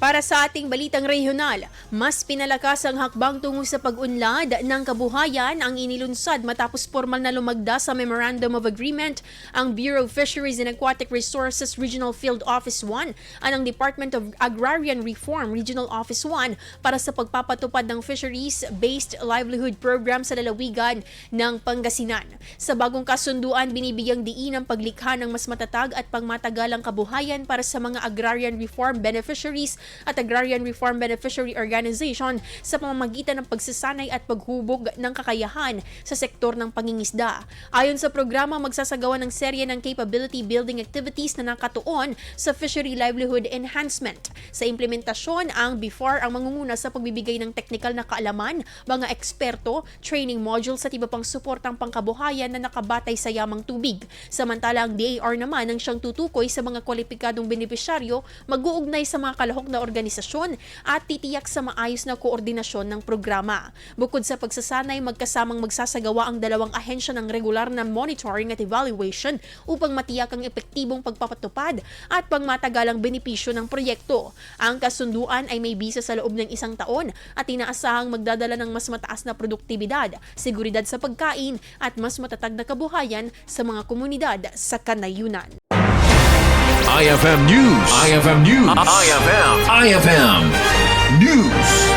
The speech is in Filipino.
Para sa ating balitang regional, mas pinalakas ang hakbang tungo sa pag-unlad ng kabuhayan ang inilunsad matapos formal na lumagda sa Memorandum of Agreement ang Bureau of Fisheries and Aquatic Resources Regional Field Office 1 at ang Department of Agrarian Reform Regional Office 1 para sa pagpapatupad ng Fisheries-Based Livelihood Program sa lalawigan ng Pangasinan. Sa bagong kasunduan, binibigyang diin ang paglikha ng mas matatag at pangmatagalang kabuhayan para sa mga agrarian reform beneficiaries at Agrarian Reform Beneficiary Organization sa pamamagitan ng pagsasanay at paghubog ng kakayahan sa sektor ng pangingisda. Ayon sa programa, magsasagawa ng serye ng capability building activities na nakatuon sa fishery livelihood enhancement. Sa implementasyon, ang BFAR ang mangunguna sa pagbibigay ng teknikal na kaalaman, mga eksperto, training modules at iba pang suportang pangkabuhayan na nakabatay sa yamang tubig. Samantala, ang DAR naman ang siyang tutukoy sa mga kwalipikadong benepisyaryo, mag-uugnay sa mga kalahok na organisasyon at titiyak sa maayos na koordinasyon ng programa. Bukod sa pagsasanay, magkasamang magsasagawa ang dalawang ahensya ng regular na monitoring at evaluation upang matiyak ang epektibong pagpapatupad at pangmatagalang benepisyo ng proyekto. Ang kasunduan ay may bisa sa loob ng 1 taon at inaasahang magdadala ng mas mataas na produktibidad, seguridad sa pagkain at mas matatag na kabuhayan sa mga komunidad sa kanayunan. IFM News. IFM News. IFM News.